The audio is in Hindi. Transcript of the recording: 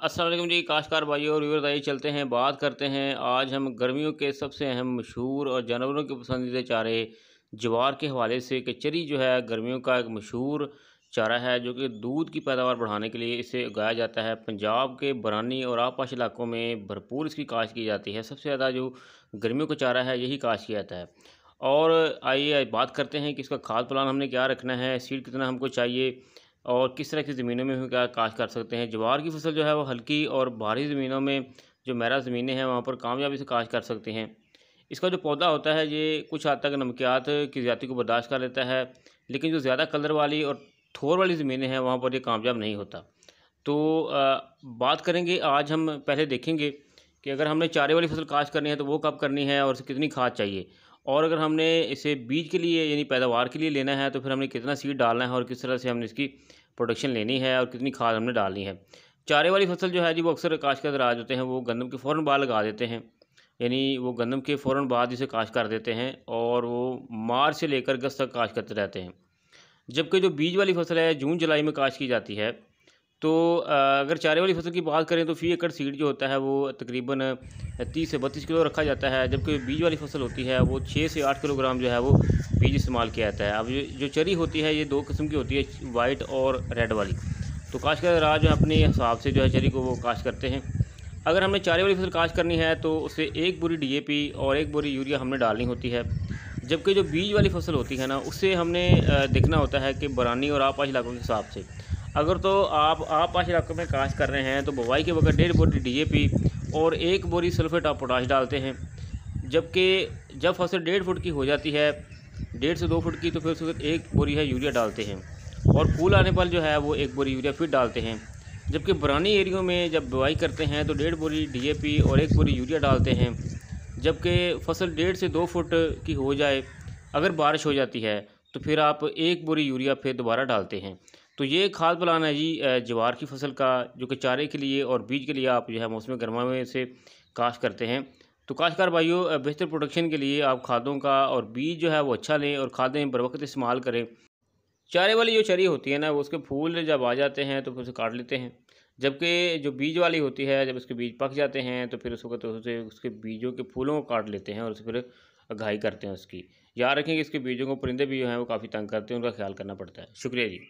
अस्सलाम वालेकुम जी, काश्तकार भाइयों और व्यूअर्स, आइए चलते हैं, बात करते हैं। आज हम गर्मियों के सबसे अहम, मशहूर और जानवरों के पसंदीदा चारे ज्वार के हवाले से कि चरी जो है गर्मियों का एक मशहूर चारा है, जो कि दूध की पैदावार बढ़ाने के लिए इसे उगाया जाता है। पंजाब के बरानी और आसपास इलाकों में भरपूर इसकी काश्त की जाती है। सबसे ज़्यादा जो गर्मियों का चारा है यही काश्त किया जाता है। और आइए बात करते हैं कि इसका खाद प्लान हमने क्या रखना है, सीड कितना हमको चाहिए और किस तरह की ज़मीनों में हम क्या काश्त कर सकते हैं। ज्वार की फसल जो है वो हल्की और भारी ज़मीनों में, जो मैरा ज़मीनें हैं वहाँ पर कामयाबी से काश्त कर सकते हैं। इसका जो पौधा होता है ये कुछ हद तक नमकियात की ज़्यादती को बर्दाश्त कर लेता है, लेकिन जो ज़्यादा कलर वाली और थोर वाली ज़मीनें हैं वहाँ पर ये कामयाब नहीं होता। तो बात करेंगे, आज हम पहले देखेंगे कि अगर हमने चारे वाली फसल काश्त करनी है तो वो कब करनी है और उसे कितनी खाद चाहिए, और अगर हमने इसे बीज के लिए यानी पैदावार के लिए लेना है तो फिर हमने कितना सीड डालना है और किस तरह से हमने इसकी प्रोडक्शन लेनी है और कितनी खाद हमने डालनी है। चारे वाली फसल जो है जी, वो अक्सर काश्तकार राज होते हैं वो गंदम के फ़ौरन बाद लगा देते हैं, यानी वो गंदम के फ़ौरन बाद इसे काश्त कर देते हैं और वो मार्च से लेकर अगस्त तक काश्त करते रहते हैं। जबकि जो बीज वाली फसल है जून जुलाई में काश्त की जाती है। तो अगर चारे वाली फसल की बात करें तो फ़ी एकड़ सीड जो होता है वो तकरीबन 30 से 32 किलो रखा जाता है, जबकि बीज वाली फसल होती है वो 6 से 8 किलोग्राम जो है वो बीज इस्तेमाल किया जाता है। अब जो चरी होती है ये 2 किस्म की होती है, वाइट और रेड वाली। तो काश्तकार राज जो है अपने हिसाब से जो है चरी को वो काश्त करते हैं। अगर हमने चारे वाली फसल काश्त करनी है तो उसे 1 बोरी डीएपी और 1 बोरी यूरिया हमने डालनी होती है। जबकि जो बीज वाली फसल होती है ना, उससे हमने देखना होता है कि बरानी और आसपास इलाकों के हिसाब से। अगर तो आप आसपास इलाकों में काश्त कर रहे हैं तो बुवाई के वक्त 1.5 बोरी डीएपी और 1 बोरी सल्फेट ऑफ पोटाश डालते हैं। जबकि जब फसल 1.5 फुट की हो जाती है, 1.5 से 2 फुट की, तो फिर उसके बाद 1 बोरी है यूरिया डालते हैं और फूल आने पर जो है वो 1 बोरी यूरिया फिर डालते हैं। जबकि बरानी एरियो में जब बुवाई करते हैं तो 1.5 बोरी डीएपी और 1 बोरी यूरिया डालते हैं। जबकि फसल 1.5 से 2 फुट की हो जाए, अगर बारिश हो जाती है तो फिर आप 1 बोरी यूरिया फिर दोबारा डालते हैं। तो ये खाद प्लान है जी ज्वार की फसल का, जो कि चारे के लिए और बीज के लिए आप जो है मौसम गर्मा में से काश्त करते हैं। तो काश्तकार भाइयों, बेहतर प्रोडक्शन के लिए आप खादों का और बीज जो है वो अच्छा लें और खादें बर वक्त इस्तेमाल करें। चारे वाली जो चरी होती है ना, वो उसके फूल जब आ जाते हैं तो फिर उसे काट लेते हैं। जबकि जो बीज वाली होती है, जब उसके बीज पक जाते हैं तो फिर उस वक्त उसे उसके बीजों के फूलों को काट लेते हैं और उसे फिर अघाई करते हैं उसकी। याद रखें कि इसके बीजों को परिंदे भी जो हैं वो काफ़ी तंग करते हैं, उनका ख्याल करना पड़ता है। शुक्रिया जी।